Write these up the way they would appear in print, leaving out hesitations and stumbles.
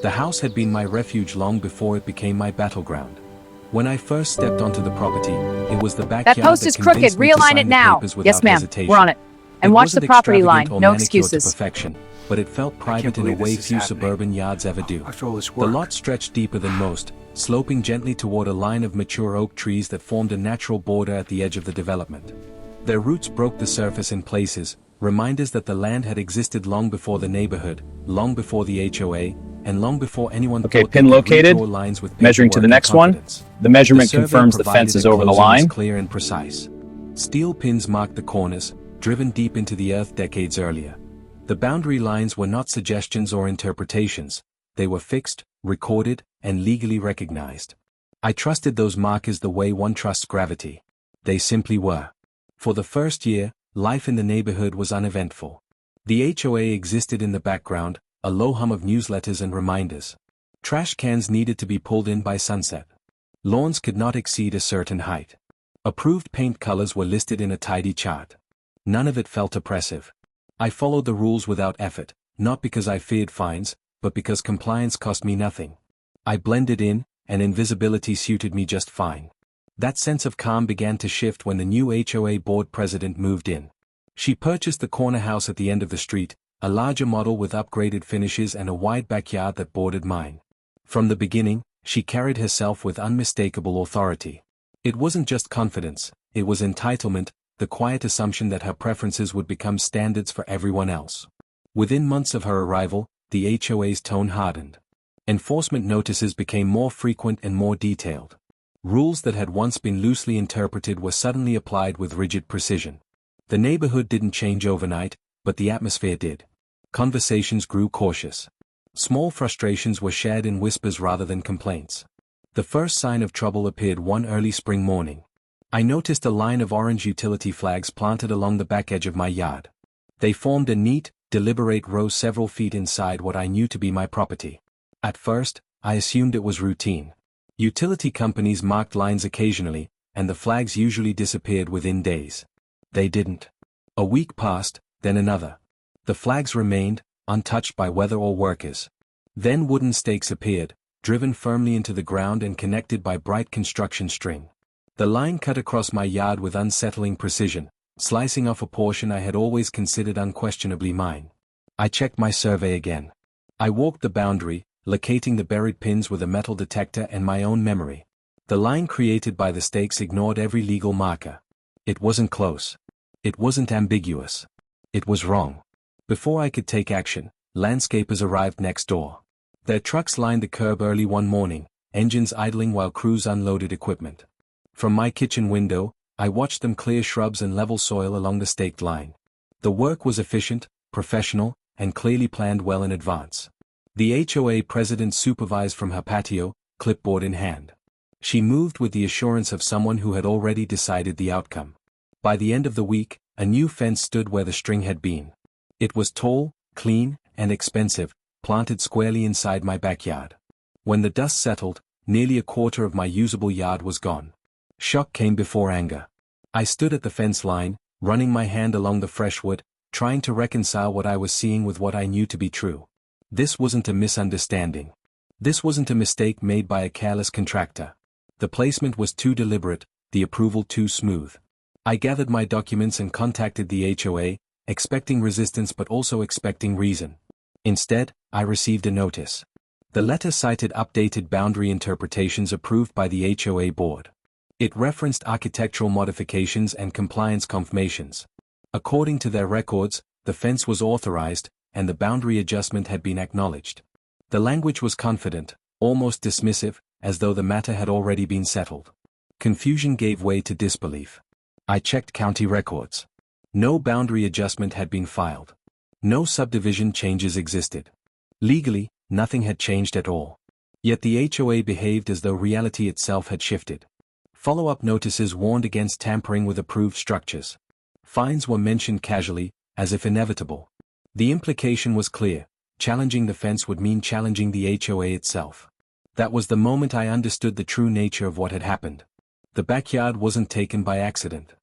The house had been my refuge long before it became my battleground. When I first stepped onto the property, it was the backyard That post is crooked. convinced me to Realign sign it the now. papers without Yes, ma'am. hesitation. We're on it. And It watch the wasn't property line. extravagant or No manicured to excuses. perfection, but it felt private in a believe way this is few happening. suburban yards ever do. After all this The work. lot stretched deeper than most, sloping gently toward a line of mature oak trees that formed a natural border at the edge of the development. Their roots broke the surface in places, reminders that the land had existed long before the neighborhood, long before the HOA, and long before anyone Okay, thought pin they could located. redraw lines with Measuring to the paperwork and next one. confidence. The measurement survey confirms the provided fence is a over the closing was line. clear and precise. Steel pins marked the corners, driven deep into the earth decades earlier. The boundary lines were not suggestions or interpretations, they were fixed, recorded, and legally recognized. I trusted those markers the way one trusts gravity. They simply were. For the first year, life in the neighborhood was uneventful. The HOA existed in the background, a low hum of newsletters and reminders. Trash cans needed to be pulled in by sunset. Lawns could not exceed a certain height. Approved paint colors were listed in a tidy chart. None of it felt oppressive. I followed the rules without effort, not because I feared fines, but because compliance cost me nothing. I blended in, and invisibility suited me just fine. That sense of calm began to shift when the new HOA board president moved in. She purchased the corner house at the end of the street, a larger model with upgraded finishes and a wide backyard that bordered mine. From the beginning, she carried herself with unmistakable authority. It wasn't just confidence, it was entitlement, the quiet assumption that her preferences would become standards for everyone else. Within months of her arrival, the HOA's tone hardened. Enforcement notices became more frequent and more detailed. Rules that had once been loosely interpreted were suddenly applied with rigid precision. The neighborhood didn't change overnight, but the atmosphere did. Conversations grew cautious. Small frustrations were shared in whispers rather than complaints. The first sign of trouble appeared one early spring morning. I noticed a line of orange utility flags planted along the back edge of my yard. They formed a neat, deliberate row several feet inside what I knew to be my property. At first, I assumed it was routine. Utility companies marked lines occasionally, and the flags usually disappeared within days. They didn't. A week passed, then another. The flags remained, untouched by weather or workers. Then wooden stakes appeared, driven firmly into the ground and connected by bright construction string. The line cut across my yard with unsettling precision, slicing off a portion I had always considered unquestionably mine. I checked my survey again. I walked the boundary, locating the buried pins with a metal detector and my own memory. The line created by the stakes ignored every legal marker. It wasn't close. It wasn't ambiguous. It was wrong. Before I could take action, landscapers arrived next door. Their trucks lined the curb early one morning, engines idling while crews unloaded equipment. From my kitchen window, I watched them clear shrubs and level soil along the staked line. The work was efficient, professional, and clearly planned well in advance. The HOA president supervised from her patio, clipboard in hand. She moved with the assurance of someone who had already decided the outcome. By the end of the week, a new fence stood where the string had been. It was tall, clean, and expensive, planted squarely inside my backyard. When the dust settled, nearly a quarter of my usable yard was gone. Shock came before anger. I stood at the fence line, running my hand along the fresh wood, trying to reconcile what I was seeing with what I knew to be true. This wasn't a misunderstanding. This wasn't a mistake made by a careless contractor. The placement was too deliberate, the approval too smooth. I gathered my documents and contacted the HOA, expecting resistance but also expecting reason. Instead, I received a notice. The letter cited updated boundary interpretations approved by the HOA board. It referenced architectural modifications and compliance confirmations. According to their records, the fence was authorized, and the boundary adjustment had been acknowledged. The language was confident, almost dismissive, as though the matter had already been settled. Confusion gave way to disbelief. I checked county records. No boundary adjustment had been filed. No subdivision changes existed. Legally, nothing had changed at all. Yet the HOA behaved as though reality itself had shifted. Follow-up notices warned against tampering with approved structures. Fines were mentioned casually, as if inevitable. The implication was clear: challenging the fence would mean challenging the HOA itself. That was the moment I understood the true nature of what had happened. The backyard wasn't taken by accident.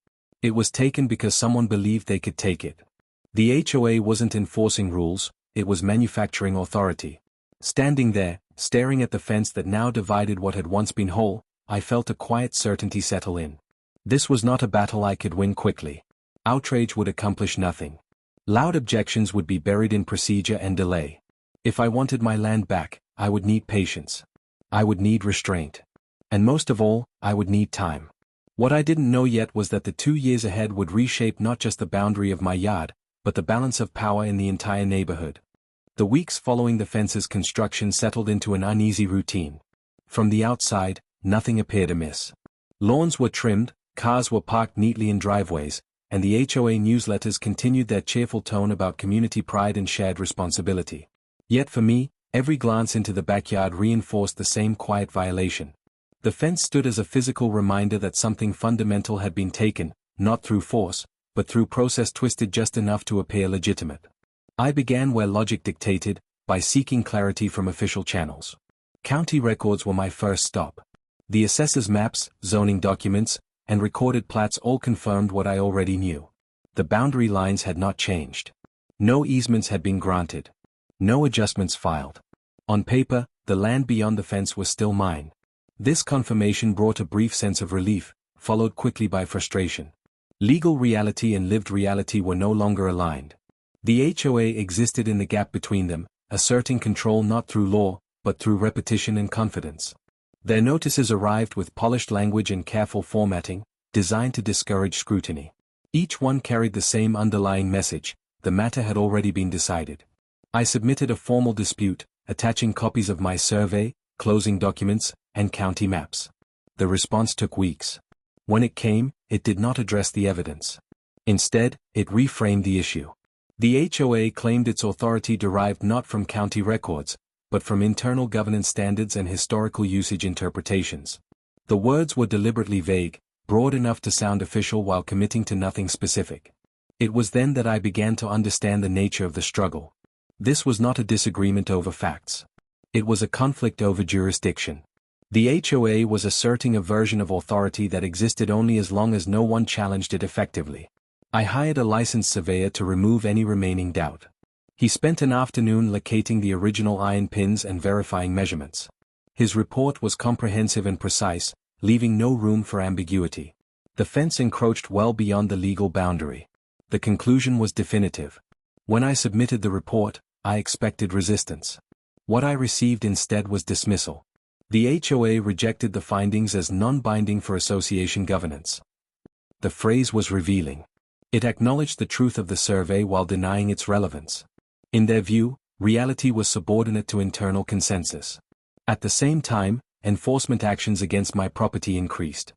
It was taken because someone believed they could take it. The HOA wasn't enforcing rules, it was manufacturing authority. Standing there, staring at the fence that now divided what had once been whole, I felt a quiet certainty settle in. This was not a battle I could win quickly. Outrage would accomplish nothing. Loud objections would be buried in procedure and delay. If I wanted my land back, I would need patience. I would need restraint. And most of all, I would need time. What I didn't know yet was that the 2 years ahead would reshape not just the boundary of my yard, but the balance of power in the entire neighborhood. The weeks following the fence's construction settled into an uneasy routine. From the outside, nothing appeared amiss. Lawns were trimmed, cars were parked neatly in driveways, and the HOA newsletters continued their cheerful tone about community pride and shared responsibility. Yet for me, every glance into the backyard reinforced the same quiet violation. The fence stood as a physical reminder that something fundamental had been taken, not through force, but through process twisted just enough to appear legitimate. I began where logic dictated, by seeking clarity from official channels. County records were my first stop. The assessor's maps, zoning documents, and recorded plats all confirmed what I already knew. The boundary lines had not changed. No easements had been granted. No adjustments filed. On paper, the land beyond the fence was still mine. This confirmation brought a brief sense of relief, followed quickly by frustration. Legal reality and lived reality were no longer aligned. The HOA existed in the gap between them, asserting control not through law, but through repetition and confidence. Their notices arrived with polished language and careful formatting, designed to discourage scrutiny. Each one carried the same underlying message: the matter had already been decided. I submitted a formal dispute, attaching copies of my survey, closing documents, and county maps. The response took weeks. When it came, it did not address the evidence. Instead, it reframed the issue. The HOA claimed its authority derived not from county records, but from internal governance standards and historical usage interpretations. The words were deliberately vague, broad enough to sound official while committing to nothing specific. It was then that I began to understand the nature of the struggle. This was not a disagreement over facts. It was a conflict over jurisdiction. The HOA was asserting a version of authority that existed only as long as no one challenged it effectively. I hired a licensed surveyor to remove any remaining doubt. He spent an afternoon locating the original iron pins and verifying measurements. His report was comprehensive and precise, leaving no room for ambiguity. The fence encroached well beyond the legal boundary. The conclusion was definitive. When I submitted the report, I expected resistance. What I received instead was dismissal. The HOA rejected the findings as non-binding for association governance. The phrase was revealing. It acknowledged the truth of the survey while denying its relevance. In their view, reality was subordinate to internal consensus. At the same time, enforcement actions against my property increased.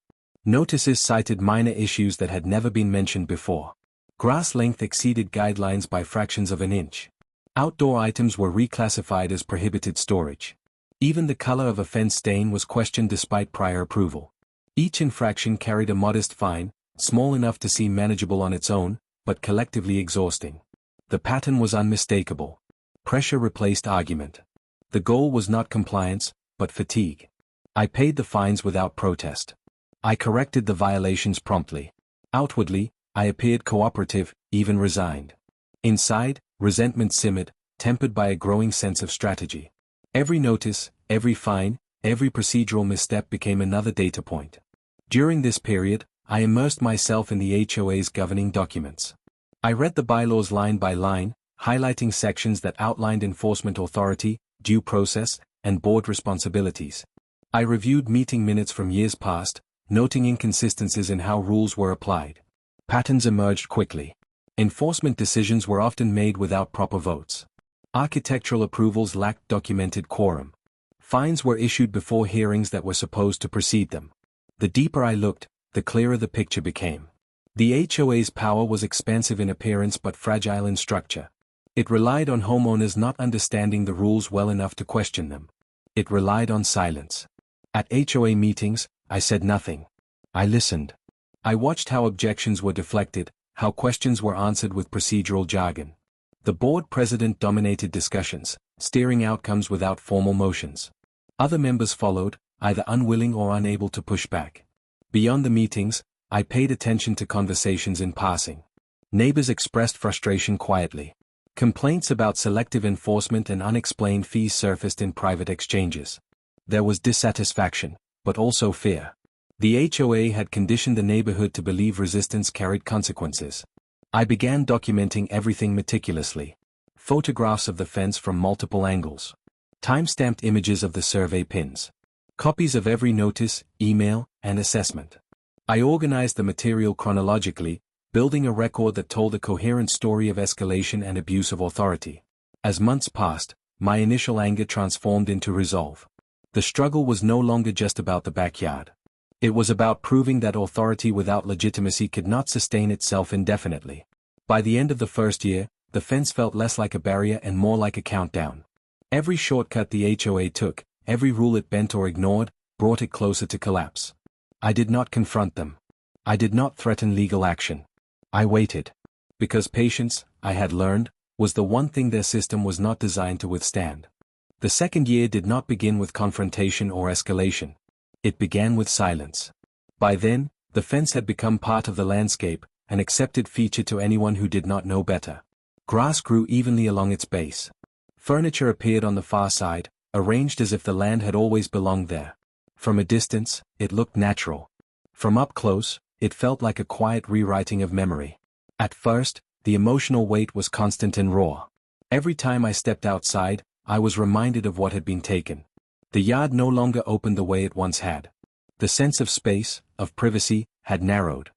Notices cited minor issues that had never been mentioned before. Grass length exceeded guidelines by fractions of an inch. Outdoor items were reclassified as prohibited storage. Even the color of a fence stain was questioned despite prior approval. Each infraction carried a modest fine, small enough to seem manageable on its own, but collectively exhausting. The pattern was unmistakable. Pressure replaced argument. The goal was not compliance, but fatigue. I paid the fines without protest. I corrected the violations promptly. Outwardly, I appeared cooperative, even resigned. Inside, resentment simmered, tempered by a growing sense of strategy. Every notice, every fine, every procedural misstep became another data point. During this period, I immersed myself in the HOA's governing documents. I read the bylaws line by line, highlighting sections that outlined enforcement authority, due process, and board responsibilities. I reviewed meeting minutes from years past, noting inconsistencies in how rules were applied. Patterns emerged quickly. Enforcement decisions were often made without proper votes. Architectural approvals lacked documented quorum. Fines were issued before hearings that were supposed to precede them. The deeper I looked, the clearer the picture became. The HOA's power was expansive in appearance but fragile in structure. It relied on homeowners not understanding the rules well enough to question them. It relied on silence. At HOA meetings, I said nothing. I listened. I watched how objections were deflected, how questions were answered with procedural jargon. The board president dominated discussions, steering outcomes without formal motions. Other members followed, either unwilling or unable to push back. Beyond the meetings, I paid attention to conversations in passing. Neighbors expressed frustration quietly. Complaints about selective enforcement and unexplained fees surfaced in private exchanges. There was dissatisfaction, but also fear. The HOA had conditioned the neighborhood to believe resistance carried consequences. I began documenting everything meticulously. Photographs of the fence from multiple angles. Time-stamped images of the survey pins. Copies of every notice, email, and assessment. I organized the material chronologically, building a record that told a coherent story of escalation and abuse of authority. As months passed, my initial anger transformed into resolve. The struggle was no longer just about the backyard. It was about proving that authority without legitimacy could not sustain itself indefinitely. By the end of the first year, the fence felt less like a barrier and more like a countdown. Every shortcut the HOA took, every rule it bent or ignored, brought it closer to collapse. I did not confront them. I did not threaten legal action. I waited. Because patience, I had learned, was the one thing their system was not designed to withstand. The second year did not begin with confrontation or escalation. It began with silence. By then, the fence had become part of the landscape, an accepted feature to anyone who did not know better. Grass grew evenly along its base. Furniture appeared on the far side, arranged as if the land had always belonged there. From a distance, it looked natural. From up close, it felt like a quiet rewriting of memory. At first, the emotional weight was constant and raw. Every time I stepped outside, I was reminded of what had been taken. The yard no longer opened the way it once had. The sense of space, of privacy, had narrowed.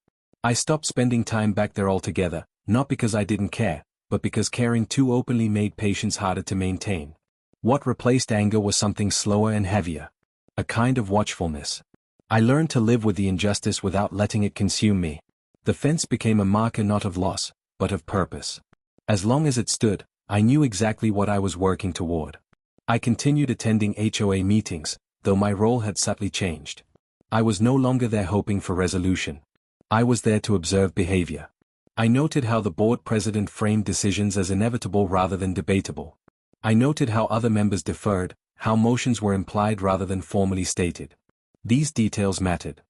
I stopped spending time back there altogether, not because I didn't care, but because caring too openly made patience harder to maintain. What replaced anger was something slower and heavier. A kind of watchfulness. I learned to live with the injustice without letting it consume me. The fence became a marker not of loss, but of purpose. As long as it stood, I knew exactly what I was working toward. I continued attending HOA meetings, though my role had subtly changed. I was no longer there hoping for resolution. I was there to observe behavior. I noted how the board president framed decisions as inevitable rather than debatable. I noted how other members deferred, how motions were implied rather than formally stated. These details mattered.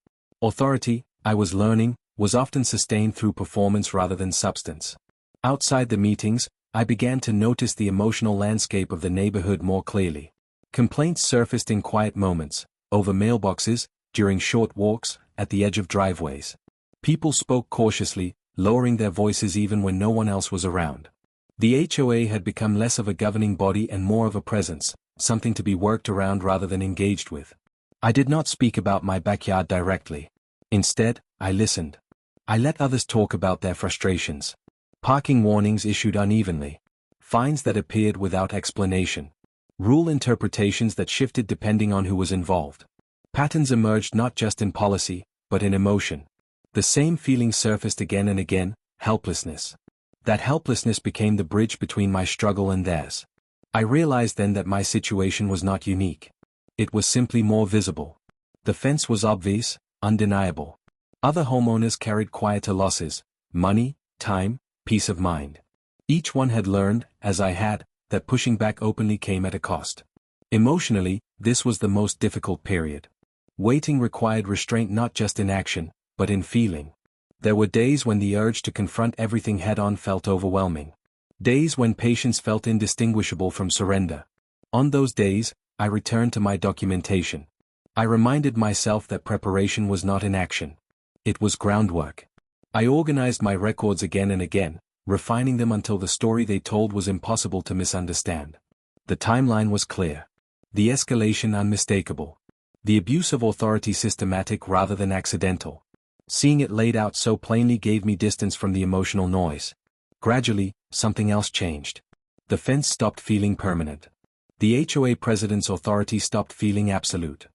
Authority, I was learning, was often sustained through performance rather than substance. Outside the meetings, I began to notice the emotional landscape of the neighborhood more clearly. Complaints surfaced in quiet moments, over mailboxes, during short walks, at the edge of driveways. People spoke cautiously, lowering their voices even when no one else was around. The HOA had become less of a governing body and more of a presence, something to be worked around rather than engaged with. I did not speak about my backyard directly. Instead, I listened. I let others talk about their frustrations. Parking warnings issued unevenly. Fines that appeared without explanation. Rule interpretations that shifted depending on who was involved. Patterns emerged not just in policy, but in emotion. The same feeling surfaced again and again, helplessness. That helplessness became the bridge between my struggle and theirs. I realized then that my situation was not unique. It was simply more visible. The fence was obvious, undeniable. Other homeowners carried quieter losses: money, time, peace of mind. Each one had learned, as I had, that pushing back openly came at a cost. Emotionally, this was the most difficult period. Waiting required restraint not just in action, but in feeling. There were days when the urge to confront everything head-on felt overwhelming. Days when patience felt indistinguishable from surrender. On those days, I returned to my documentation. I reminded myself that preparation was not inaction. It was groundwork. I organized my records again and again, refining them until the story they told was impossible to misunderstand. The timeline was clear. The escalation unmistakable. The abuse of authority systematic rather than accidental. Seeing it laid out so plainly gave me distance from the emotional noise. Gradually, something else changed. The fence stopped feeling permanent. The HOA president's authority stopped feeling absolute.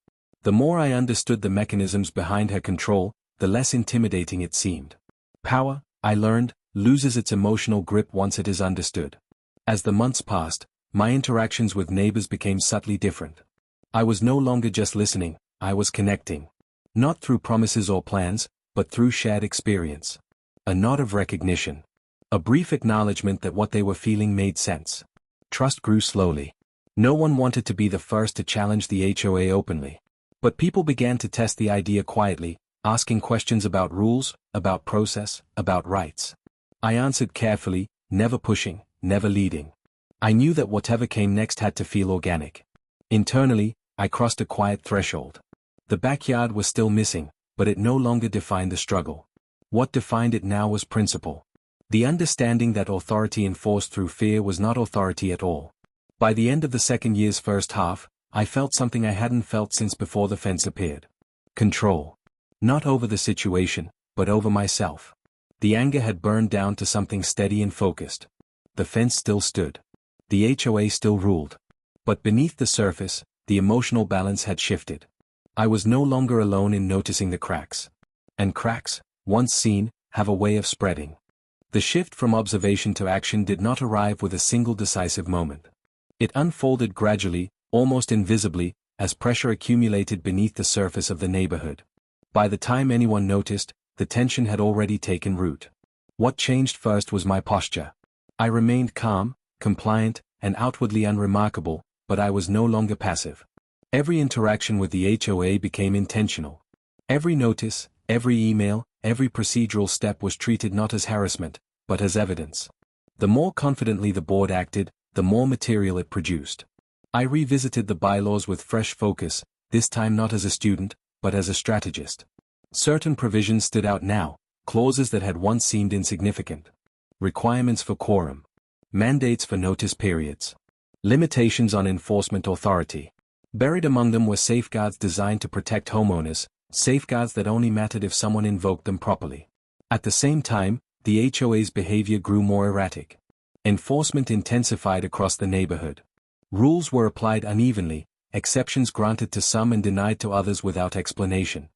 The more I understood the mechanisms behind her control, the less intimidating it seemed. Power, I learned, loses its emotional grip once it is understood. As the months passed, my interactions with neighbors became subtly different. I was no longer just listening, I was connecting. Not through promises or plans, but through shared experience. A nod of recognition. A brief acknowledgement that what they were feeling made sense. Trust grew slowly. No one wanted to be the first to challenge the HOA openly. But people began to test the idea quietly, asking questions about rules, about process, about rights. I answered carefully, never pushing, never leading. I knew that whatever came next had to feel organic. Internally, I crossed a quiet threshold. The backyard was still missing, but it no longer defined the struggle. What defined it now was principle. The understanding that authority enforced through fear was not authority at all. By the end of the second year's first half, I felt something I hadn't felt since before the fence appeared. Control. Not over the situation, but over myself. The anger had burned down to something steady and focused. The fence still stood. The HOA still ruled. But beneath the surface, the emotional balance had shifted. I was no longer alone in noticing the cracks. And cracks, once seen, have a way of spreading. The shift from observation to action did not arrive with a single decisive moment. It unfolded gradually, almost invisibly, as pressure accumulated beneath the surface of the neighborhood. By the time anyone noticed, the tension had already taken root. What changed first was my posture. I remained calm, compliant, and outwardly unremarkable, but I was no longer passive. Every interaction with the HOA became intentional. Every notice, every email, every procedural step was treated not as harassment, but as evidence. The more confidently the board acted, the more material it produced. I revisited the bylaws with fresh focus, this time not as a student, but as a strategist. Certain provisions stood out now, clauses that had once seemed insignificant. Requirements for quorum. Mandates for notice periods. Limitations on enforcement authority. Buried among them were safeguards designed to protect homeowners, safeguards that only mattered if someone invoked them properly. At the same time, the HOA's behavior grew more erratic. Enforcement intensified across the neighborhood. Rules were applied unevenly, exceptions granted to some and denied to others without explanation.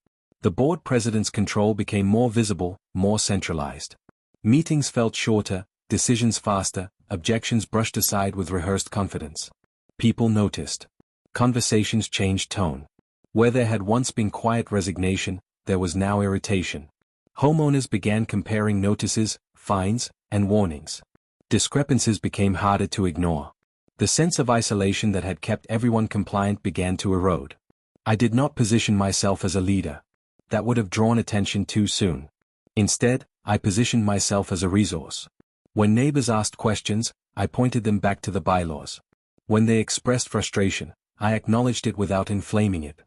The board president's control became more visible, more centralized. Meetings felt shorter, decisions faster, objections brushed aside with rehearsed confidence. People noticed. Conversations changed tone. Where there had once been quiet resignation, there was now irritation. Homeowners began comparing notices, fines, and warnings. Discrepancies became harder to ignore. The sense of isolation that had kept everyone compliant began to erode. I did not position myself as a leader. That would have drawn attention too soon. Instead, I positioned myself as a resource. When neighbors asked questions, I pointed them back to the bylaws. When they expressed frustration, I acknowledged it without inflaming it.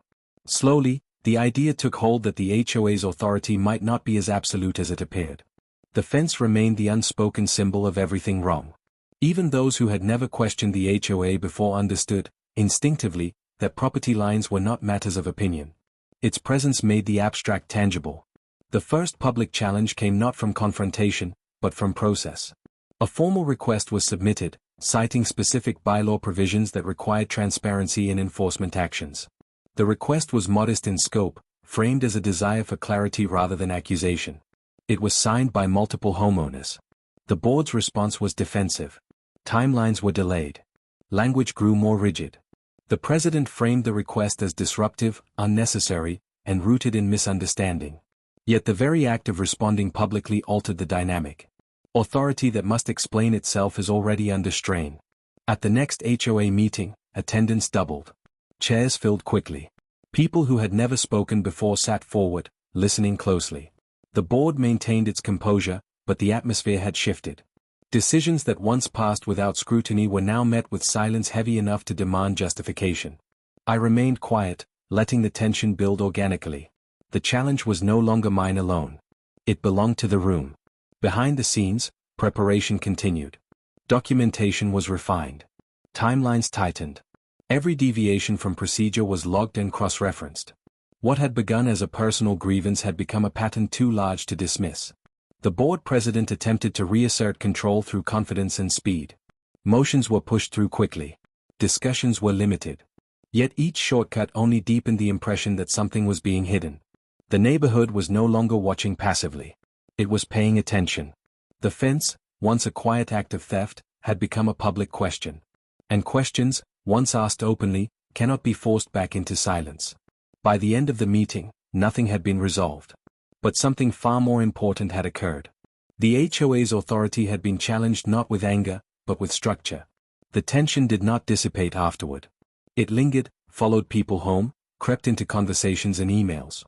Slowly, the idea took hold that the HOA's authority might not be as absolute as it appeared. The fence remained the unspoken symbol of everything wrong. Even those who had never questioned the HOA before understood, instinctively, that property lines were not matters of opinion. Its presence made the abstract tangible. The first public challenge came not from confrontation, but from process. A formal request was submitted, citing specific bylaw provisions that required transparency in enforcement actions. The request was modest in scope, framed as a desire for clarity rather than accusation. It was signed by multiple homeowners. The board's response was defensive. Timelines were delayed. Language grew more rigid. The president framed the request as disruptive, unnecessary, and rooted in misunderstanding. Yet the very act of responding publicly altered the dynamic. Authority that must explain itself is already under strain. At the next HOA meeting, attendance doubled. Chairs filled quickly. People who had never spoken before sat forward, listening closely. The board maintained its composure, but the atmosphere had shifted. Decisions that once passed without scrutiny were now met with silence heavy enough to demand justification. I remained quiet, letting the tension build organically. The challenge was no longer mine alone. It belonged to the room. Behind the scenes, preparation continued. Documentation was refined. Timelines tightened. Every deviation from procedure was logged and cross-referenced. What had begun as a personal grievance had become a pattern too large to dismiss. The board president attempted to reassert control through confidence and speed. Motions were pushed through quickly. Discussions were limited. Yet each shortcut only deepened the impression that something was being hidden. The neighborhood was no longer watching passively. It was paying attention. The fence, once a quiet act of theft, had become a public question. And questions, once asked openly, cannot be forced back into silence. By the end of the meeting, nothing had been resolved. But something far more important had occurred. The HOA's authority had been challenged not with anger, but with structure. The tension did not dissipate afterward. It lingered, followed people home, crept into conversations and emails.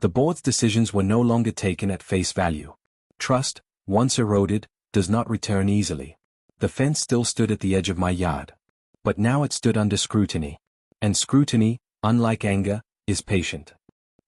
The board's decisions were no longer taken at face value. Trust, once eroded, does not return easily. The fence still stood at the edge of my yard. But now it stood under scrutiny. And scrutiny, unlike anger, is patient.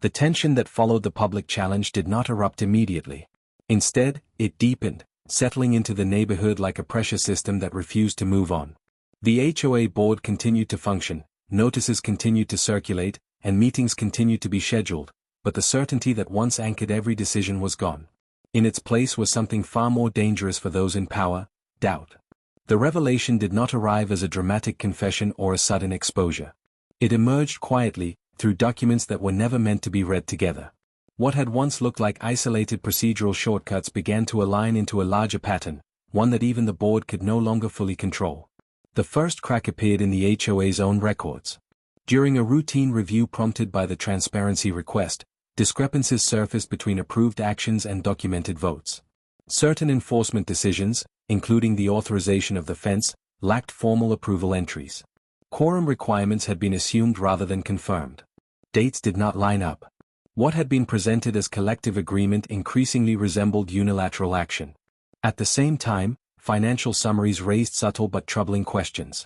The tension that followed the public challenge did not erupt immediately. Instead, it deepened, settling into the neighborhood like a pressure system that refused to move on. The HOA board continued to function, notices continued to circulate, and meetings continued to be scheduled, but the certainty that once anchored every decision was gone. In its place was something far more dangerous for those in power: doubt. The revelation did not arrive as a dramatic confession or a sudden exposure. It emerged quietly, through documents that were never meant to be read together. What had once looked like isolated procedural shortcuts began to align into a larger pattern, one that even the board could no longer fully control. The first crack appeared in the HOA's own records. During a routine review prompted by the transparency request, discrepancies surfaced between approved actions and documented votes. Certain enforcement decisions, including the authorization of the fence, lacked formal approval entries. Quorum requirements had been assumed rather than confirmed. Dates did not line up. What had been presented as collective agreement increasingly resembled unilateral action. At the same time, financial summaries raised subtle but troubling questions.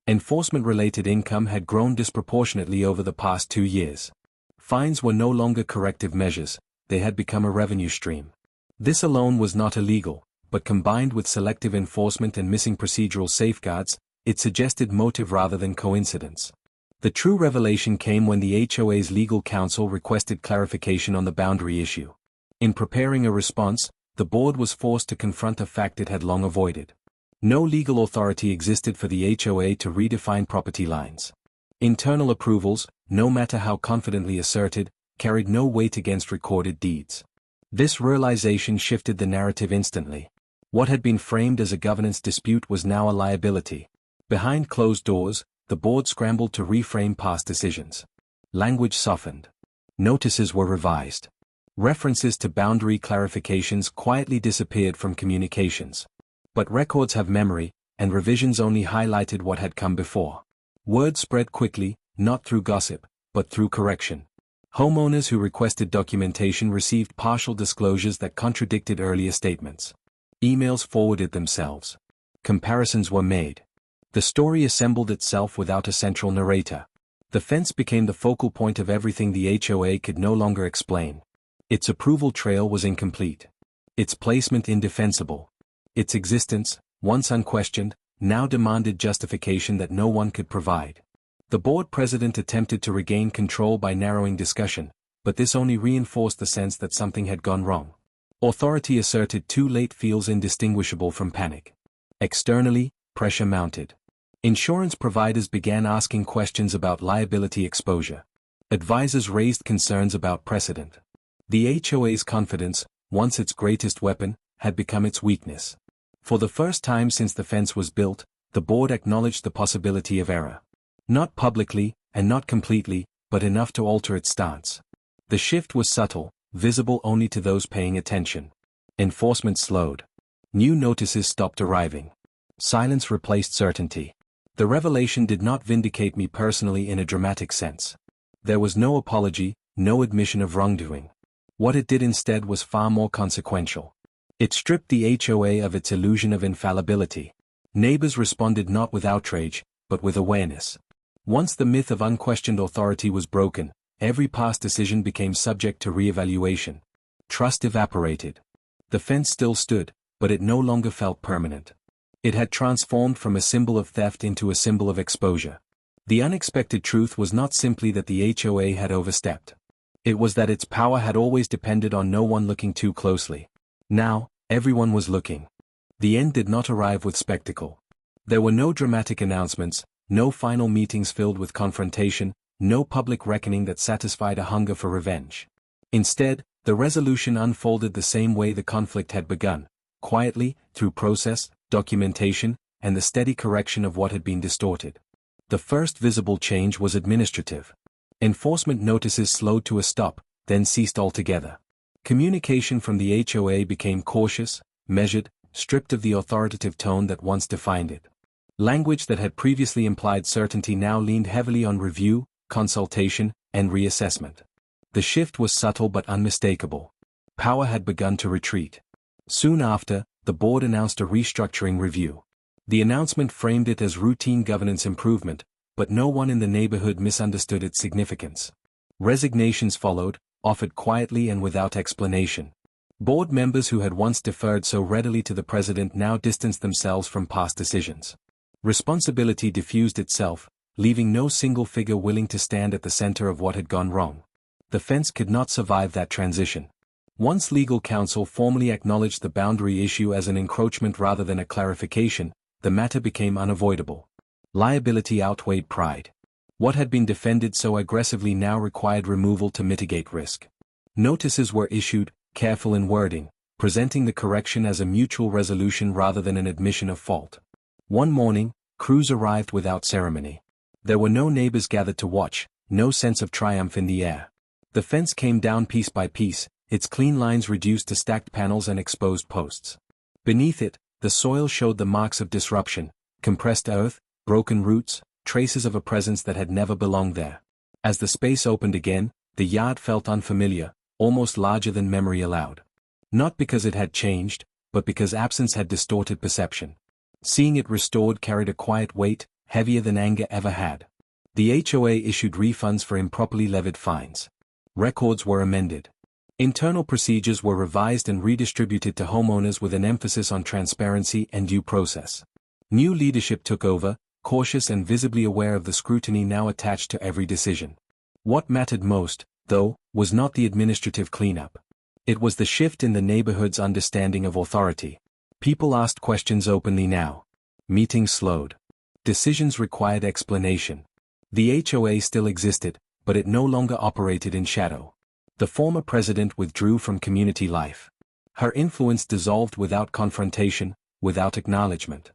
Enforcement-related income had grown disproportionately over the past 2 years. Fines were no longer corrective measures, they had become a revenue stream. This alone was not illegal, but combined with selective enforcement and missing procedural safeguards, it suggested motive rather than coincidence. The true revelation came when the HOA's legal counsel requested clarification on the boundary issue. In preparing a response, the board was forced to confront a fact it had long avoided. No legal authority existed for the HOA to redefine property lines. Internal approvals, no matter how confidently asserted, carried no weight against recorded deeds. This realization shifted the narrative instantly. What had been framed as a governance dispute was now a liability. Behind closed doors, the board scrambled to reframe past decisions. Language softened. Notices were revised. References to boundary clarifications quietly disappeared from communications. But records have memory, and revisions only highlighted what had come before. Word spread quickly, not through gossip, but through correction. Homeowners who requested documentation received partial disclosures that contradicted earlier statements. Emails forwarded themselves. Comparisons were made. The story assembled itself without a central narrator. The fence became the focal point of everything the HOA could no longer explain. Its approval trail was incomplete. Its placement indefensible. Its existence, once unquestioned, now demanded justification that no one could provide. The board president attempted to regain control by narrowing discussion, but this only reinforced the sense that something had gone wrong. Authority asserted too late feels indistinguishable from panic. Externally, pressure mounted. Insurance providers began asking questions about liability exposure. Advisors raised concerns about precedent. The HOA's confidence, once its greatest weapon, had become its weakness. For the first time since the fence was built, the board acknowledged the possibility of error. Not publicly, and not completely, but enough to alter its stance. The shift was subtle, visible only to those paying attention. Enforcement slowed. New notices stopped arriving. Silence replaced certainty. The revelation did not vindicate me personally in a dramatic sense. There was no apology, no admission of wrongdoing. What it did instead was far more consequential. It stripped the HOA of its illusion of infallibility. Neighbors responded not with outrage, but with awareness. Once the myth of unquestioned authority was broken, every past decision became subject to re-evaluation. Trust evaporated. The fence still stood, but it no longer felt permanent. It had transformed from a symbol of theft into a symbol of exposure. The unexpected truth was not simply that the HOA had overstepped. It was that its power had always depended on no one looking too closely. Now, everyone was looking. The end did not arrive with spectacle. There were no dramatic announcements, no final meetings filled with confrontation, no public reckoning that satisfied a hunger for revenge. Instead, the resolution unfolded the same way the conflict had begun, quietly, through process, documentation, and the steady correction of what had been distorted. The first visible change was administrative. Enforcement notices slowed to a stop, then ceased altogether. Communication from the HOA became cautious, measured, stripped of the authoritative tone that once defined it. Language that had previously implied certainty now leaned heavily on review, consultation, and reassessment. The shift was subtle but unmistakable. Power had begun to retreat. Soon after, the board announced a restructuring review. The announcement framed it as routine governance improvement, but no one in the neighborhood misunderstood its significance. Resignations followed, offered quietly and without explanation. Board members who had once deferred so readily to the president now distanced themselves from past decisions. Responsibility diffused itself, leaving no single figure willing to stand at the center of what had gone wrong. The fence could not survive that transition. Once legal counsel formally acknowledged the boundary issue as an encroachment rather than a clarification, the matter became unavoidable. Liability outweighed pride. What had been defended so aggressively now required removal to mitigate risk. Notices were issued, careful in wording, presenting the correction as a mutual resolution rather than an admission of fault. One morning, crews arrived without ceremony. There were no neighbors gathered to watch, no sense of triumph in the air. The fence came down piece by piece, its clean lines reduced to stacked panels and exposed posts. Beneath it, the soil showed the marks of disruption, compressed earth, broken roots, traces of a presence that had never belonged there. As the space opened again, the yard felt unfamiliar, almost larger than memory allowed. Not because it had changed, but because absence had distorted perception. Seeing it restored carried a quiet weight, heavier than anger ever had. The HOA issued refunds for improperly levied fines. Records were amended. Internal procedures were revised and redistributed to homeowners with an emphasis on transparency and due process. New leadership took over, cautious and visibly aware of the scrutiny now attached to every decision. What mattered most, though, was not the administrative cleanup. It was the shift in the neighborhood's understanding of authority. People asked questions openly now. Meetings slowed. Decisions required explanation. The HOA still existed, but it no longer operated in shadow. The former president withdrew from community life. Her influence dissolved without confrontation, without acknowledgement.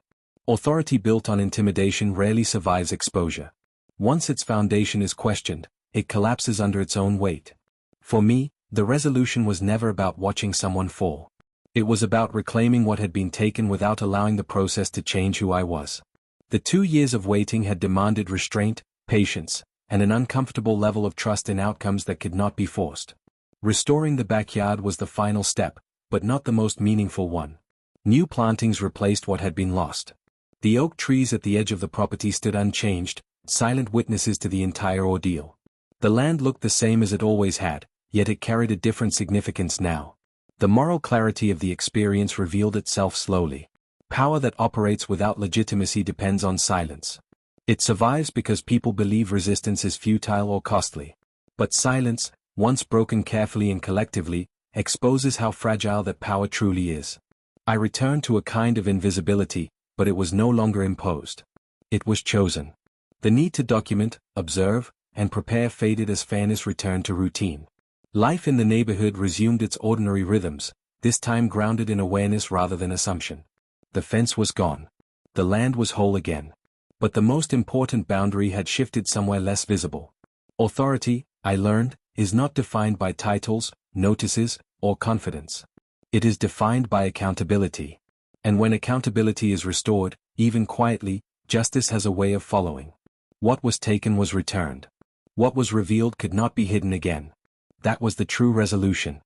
Authority built on intimidation rarely survives exposure. Once its foundation is questioned, it collapses under its own weight. For me, the resolution was never about watching someone fall. It was about reclaiming what had been taken without allowing the process to change who I was. The 2 years of waiting had demanded restraint, patience, and an uncomfortable level of trust in outcomes that could not be forced. Restoring the backyard was the final step, but not the most meaningful one. New plantings replaced what had been lost. The oak trees at the edge of the property stood unchanged, silent witnesses to the entire ordeal. The land looked the same as it always had, yet it carried a different significance now. The moral clarity of the experience revealed itself slowly. Power that operates without legitimacy depends on silence. It survives because people believe resistance is futile or costly. But silence, once broken carefully and collectively, exposes how fragile that power truly is. I returned to a kind of invisibility, but it was no longer imposed. It was chosen. The need to document, observe, and prepare faded as fairness returned to routine. Life in the neighborhood resumed its ordinary rhythms, this time grounded in awareness rather than assumption. The fence was gone. The land was whole again. But the most important boundary had shifted somewhere less visible. Authority, I learned, is not defined by titles, notices, or confidence. It is defined by accountability. And when accountability is restored, even quietly, justice has a way of following. What was taken was returned. What was revealed could not be hidden again. That was the true resolution.